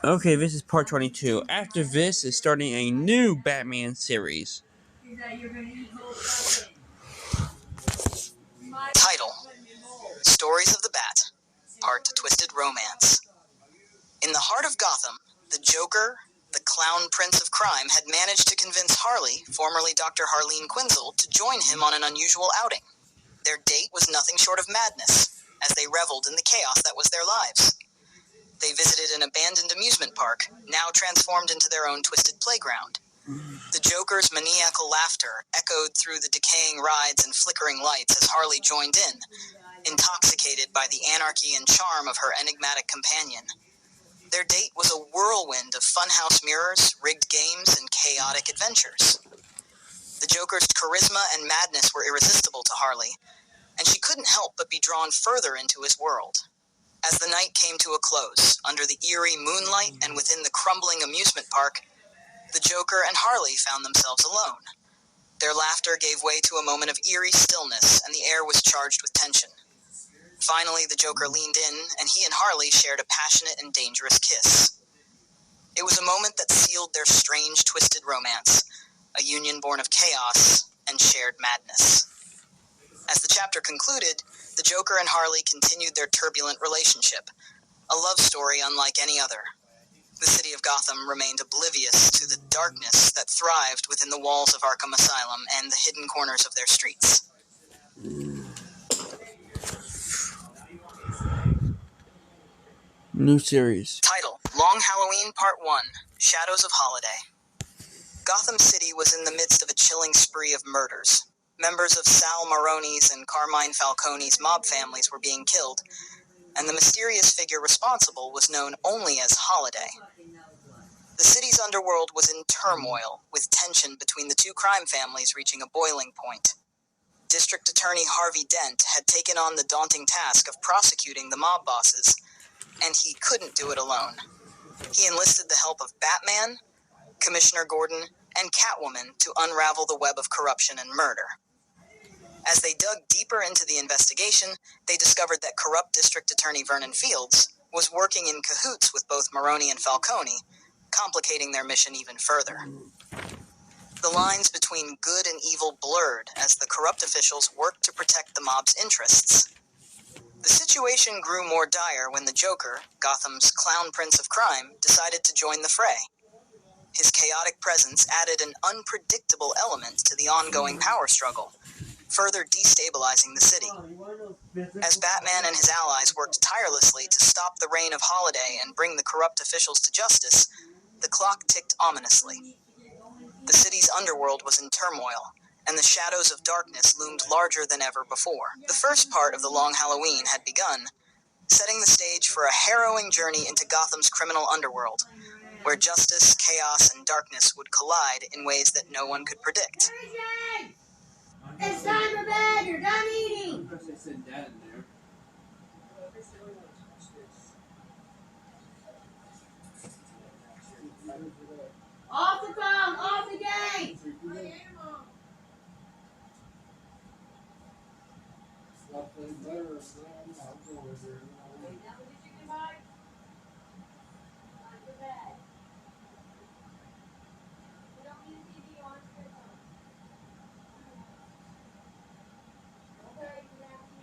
Okay, this is part 22. After this is starting a new Batman series. Title: Stories of the Bat, Part Twisted Romance. In the heart of Gotham, the Joker, the clown prince of crime, had managed to convince Harley, formerly Dr. Harleen Quinzel, to join him on an unusual outing. Their date was nothing short of madness, as they reveled in the chaos that was their lives. They visited an abandoned amusement park, now transformed into their own twisted playground. The Joker's maniacal laughter echoed through the decaying rides and flickering lights as Harley joined in, intoxicated by the anarchy and charm of her enigmatic companion. Their date was a whirlwind of funhouse mirrors, rigged games, and chaotic adventures. The Joker's charisma and madness were irresistible to Harley, and she couldn't help but be drawn further into his world. As the night came to a close, under the eerie moonlight and within the crumbling amusement park, the Joker and Harley found themselves alone. Their laughter gave way to a moment of eerie stillness, and the air was charged with tension. Finally, the Joker leaned in, and he and Harley shared a passionate and dangerous kiss. It was a moment that sealed their strange, twisted romance, a union born of chaos and shared madness. As the chapter concluded, the Joker and Harley continued their turbulent relationship, a love story unlike any other. The city of Gotham remained oblivious to the darkness that thrived within the walls of Arkham Asylum and the hidden corners of their streets. New series. Title: Long Halloween Part 1, Shadows of Holiday. Gotham City was in the midst of a chilling spree of murders. Members of Sal Maroni's and Carmine Falcone's mob families were being killed, and the mysterious figure responsible was known only as Holiday. The city's underworld was in turmoil, with tension between the two crime families reaching a boiling point. District Attorney Harvey Dent had taken on the daunting task of prosecuting the mob bosses, and he couldn't do it alone. He enlisted the help of Batman, Commissioner Gordon, and Catwoman to unravel the web of corruption and murder. As they dug deeper into the investigation, they discovered that corrupt District Attorney Vernon Fields was working in cahoots with both Maroni and Falcone, complicating their mission even further. The lines between good and evil blurred as the corrupt officials worked to protect the mob's interests. The situation grew more dire when the Joker, Gotham's clown prince of crime, decided to join the fray. His chaotic presence added an unpredictable element to the ongoing power struggle, further destabilizing the city. As Batman and his allies worked tirelessly to stop the reign of Holiday and bring the corrupt officials to justice, the clock ticked ominously. The city's underworld was in turmoil, and the shadows of darkness loomed larger than ever before. The first part of the Long Halloween had begun, setting the stage for a harrowing journey into Gotham's criminal underworld, where justice, chaos, and darkness would collide in ways that no one could predict. It's time for bed! You're done eating! I said Dad in there. Off the phone! Off the gate!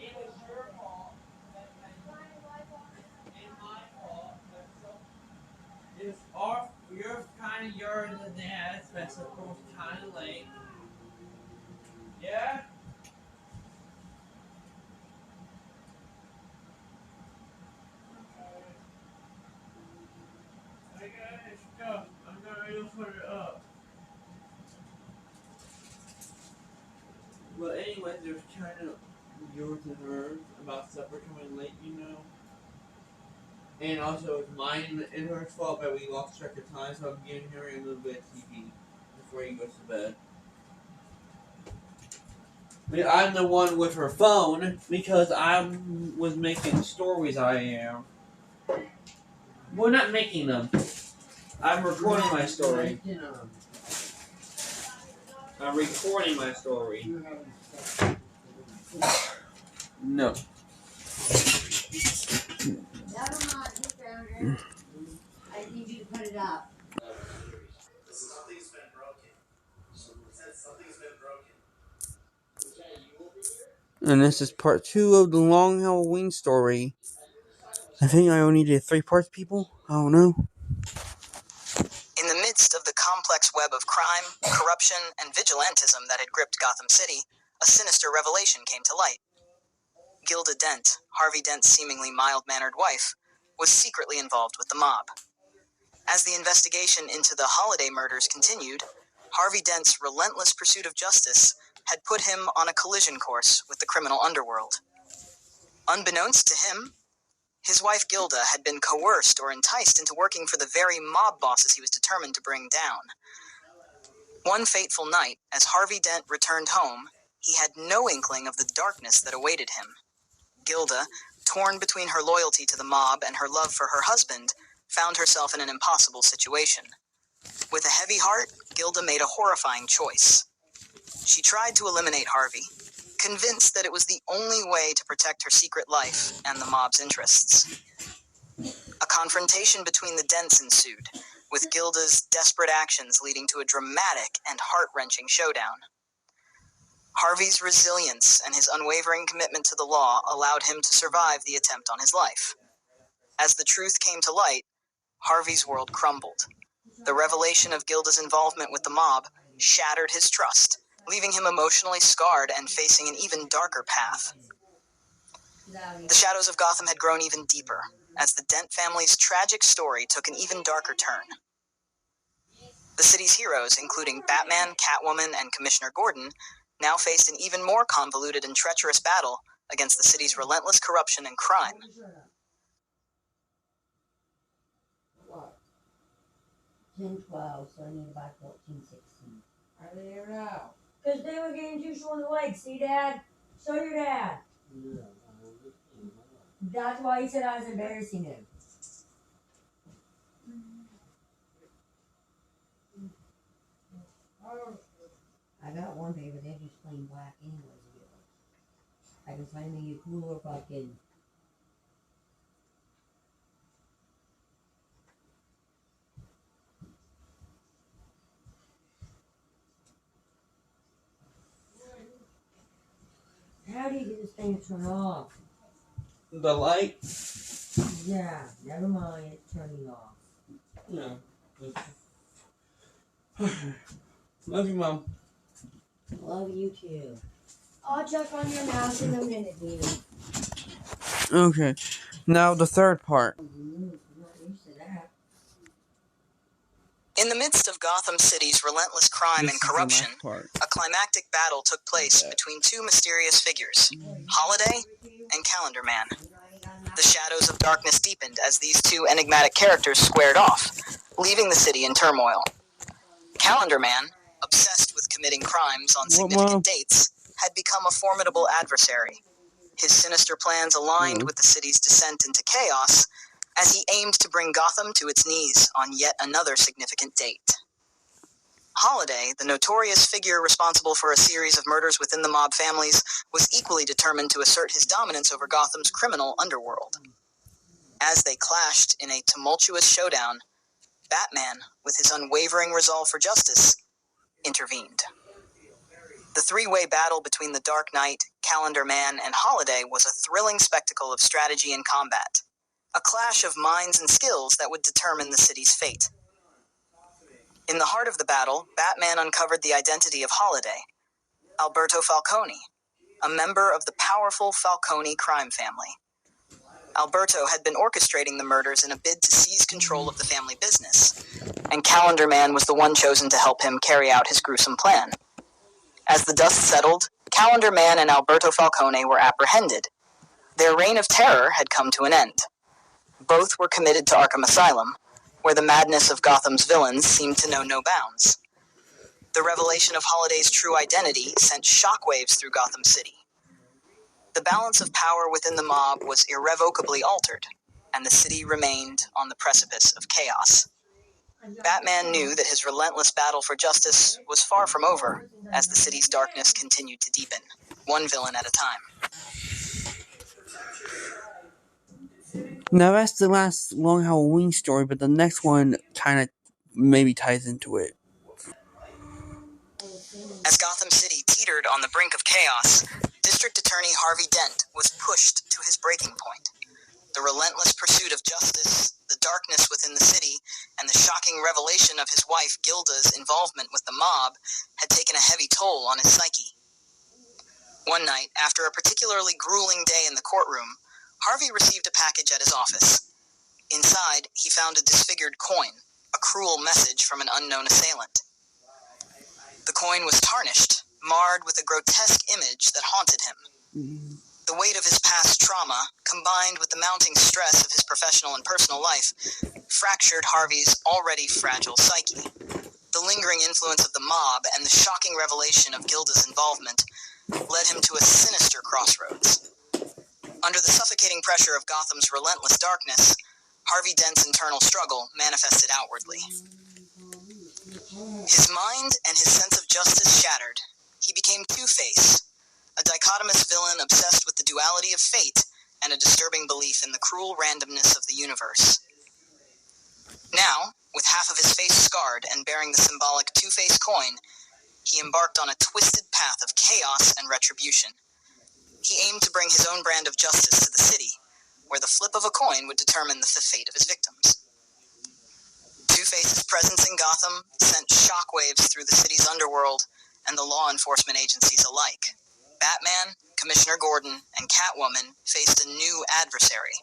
It was your fault. And my fault. It's off. You're kind of yours and theirs, but supposed kind of late. Yeah? Okay, let's go. I'm not ready to put it up. Well, anyways, there's kind of yours and hers about supper coming late, you know. And also, it's mine and her fault that we lost track of time, so I'm giving her a little bit of TV before he goes to bed. I mean, I'm the one with her phone because I was making stories. I am. Well, not making them. I'm recording my story. I'm recording my story. No. Never mind. I need you to put it up. And this is part 2 of the long Halloween story. I think I only did 3 parts, people. I don't know. In the midst of the complex web of crime, corruption, and vigilantism that had gripped Gotham City, a sinister revelation came to light. Gilda Dent, Harvey Dent's seemingly mild-mannered wife, was secretly involved with the mob. As the investigation into the Holiday murders continued, Harvey Dent's relentless pursuit of justice had put him on a collision course with the criminal underworld. Unbeknownst to him, his wife Gilda had been coerced or enticed into working for the very mob bosses he was determined to bring down. One fateful night, as Harvey Dent returned home, he had no inkling of the darkness that awaited him. Gilda, torn between her loyalty to the mob and her love for her husband, found herself in an impossible situation. With a heavy heart, Gilda made a horrifying choice. She tried to eliminate Harvey, convinced that it was the only way to protect her secret life and the mob's interests. A confrontation between the Dents ensued, with Gilda's desperate actions leading to a dramatic and heart-wrenching showdown. Harvey's resilience and his unwavering commitment to the law allowed him to survive the attempt on his life. As the truth came to light, Harvey's world crumbled. The revelation of Gilda's involvement with the mob shattered his trust, leaving him emotionally scarred and facing an even darker path. The shadows of Gotham had grown even deeper, as the Dent family's tragic story took an even darker turn. The city's heroes, including Batman, Catwoman, and Commissioner Gordon, now faced an even more convoluted and treacherous battle against the city's relentless corruption and crime. What? 10-12, so I need to buy 14-16. Are they here now? Because they were getting too short on the legs, see, Dad? Show your dad. Yeah, That's why he said I was embarrassing him. I got one paper, they're just plain black anyways. I can find me a cooler fucking. How do you get this thing to turn off? The light? Yeah, never mind, it's turning off. No. Love you, Mom. Love you too. I'll check on your mouse in a minute, baby. Okay, now the third part. I'm not used to that. In the midst of Gotham City's relentless crime This and is the corruption, last part. a climactic battle took place between two mysterious figures, Holiday and Calendar Man. The shadows of darkness deepened as these two enigmatic characters squared off, leaving the city in turmoil. Calendar Man, obsessed with committing crimes on significant dates, had become a formidable adversary. His sinister plans aligned with the city's descent into chaos as he aimed to bring Gotham to its knees on yet another significant date. Holiday, the notorious figure responsible for a series of murders within the mob families, was equally determined to assert his dominance over Gotham's criminal underworld. As they clashed in a tumultuous showdown, Batman, with his unwavering resolve for justice, intervened. The three-way battle between the Dark Knight, Calendar Man, and Holiday was a thrilling spectacle of strategy and combat, a clash of minds and skills that would determine the city's fate. In the heart of the battle, Batman uncovered the identity of Holiday, Alberto Falcone, a member of the powerful Falcone crime family. Alberto had been orchestrating the murders in a bid to seize control of the family business, and Calendar Man was the one chosen to help him carry out his gruesome plan. As the dust settled, Calendar Man and Alberto Falcone were apprehended. Their reign of terror had come to an end. Both were committed to Arkham Asylum, where the madness of Gotham's villains seemed to know no bounds. The revelation of Holiday's true identity sent shockwaves through Gotham City. The balance of power within the mob was irrevocably altered, and the city remained on the precipice of chaos. Batman knew that his relentless battle for justice was far from over as the city's darkness continued to deepen, one villain at a time. Now that's the last Long Halloween story, but the next one kind of maybe ties into it. As Gotham City teetered on the brink of chaos, District Attorney Harvey Dent was pushed to his breaking point. The relentless pursuit of justice, the darkness within the city, and the shocking revelation of his wife Gilda's involvement with the mob had taken a heavy toll on his psyche. One night, after a particularly grueling day in the courtroom, Harvey received a package at his office. Inside, he found a disfigured coin, a cruel message from an unknown assailant. The coin was tarnished, marred with a grotesque image that haunted him. The weight of his past trauma, combined with the mounting stress of his professional and personal life, fractured Harvey's already fragile psyche. The lingering influence of the mob and the shocking revelation of Gilda's involvement led him to a sinister crossroads. Under the suffocating pressure of Gotham's relentless darkness, Harvey Dent's internal struggle manifested outwardly. His mind and his sense of justice shattered. He became Two-Face, a dichotomous villain obsessed with the duality of fate and a disturbing belief in the cruel randomness of the universe. Now, with half of his face scarred and bearing the symbolic Two-Face coin, he embarked on a twisted path of chaos and retribution. He aimed to bring his own brand of justice to the city, where the flip of a coin would determine the fate of his victims. Two-Face's presence in Gotham sent shockwaves through the city's underworld and the law enforcement agencies alike. Batman, Commissioner Gordon, and Catwoman faced a new adversary,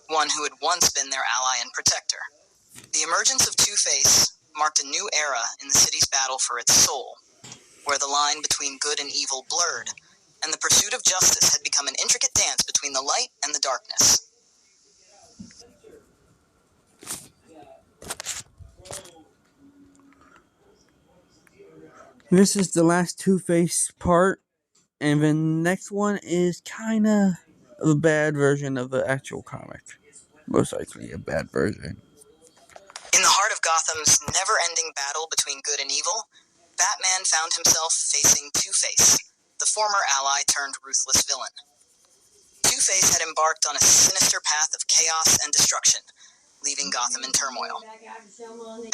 one who had once been their ally and protector. The emergence of Two-Face marked a new era in the city's battle for its soul, where the line between good and evil blurred, and the pursuit of justice had become an intricate dance between the light and the darkness. This is the last Two-Face part, and the next one is kind of a bad version of the actual comic. Most likely a bad version. In the heart of Gotham's never-ending battle between good and evil, Batman found himself facing Two-Face, the former ally turned ruthless villain. Two-Face had embarked on a sinister path of chaos and destruction, leaving Gotham in turmoil.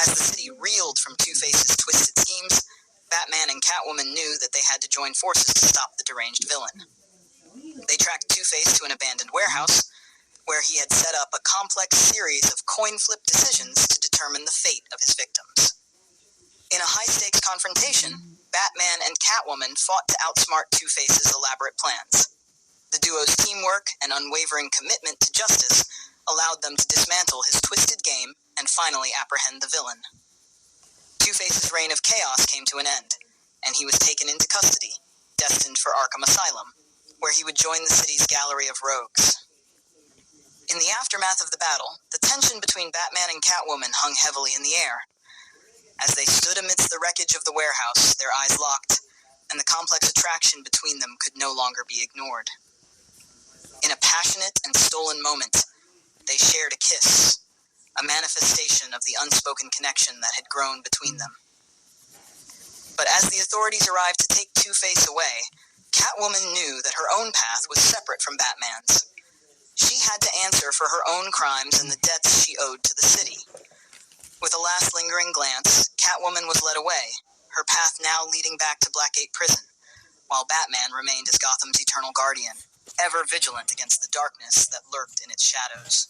As the city reeled from Two-Face's twisted schemes, Batman and Catwoman knew that they had to join forces to stop the deranged villain. They tracked Two-Face to an abandoned warehouse, where he had set up a complex series of coin-flip decisions to determine the fate of his victims. In a high-stakes confrontation, Batman and Catwoman fought to outsmart Two-Face's elaborate plans. The duo's teamwork and unwavering commitment to justice allowed them to dismantle his twisted game and finally apprehend the villain. Two-Face's reign of chaos came to an end, and he was taken into custody, destined for Arkham Asylum, where he would join the city's gallery of rogues. In the aftermath of the battle, the tension between Batman and Catwoman hung heavily in the air. As they stood amidst the wreckage of the warehouse, their eyes locked, and the complex attraction between them could no longer be ignored. In a passionate and stolen moment, they shared a kiss, a manifestation of the unspoken connection that had grown between them. But as the authorities arrived to take Two-Face away, Catwoman knew that her own path was separate from Batman's. She had to answer for her own crimes and the debts she owed to the city. With a last lingering glance, Catwoman was led away, her path now leading back to Blackgate Prison, while Batman remained as Gotham's eternal guardian, ever vigilant against the darkness that lurked in its shadows.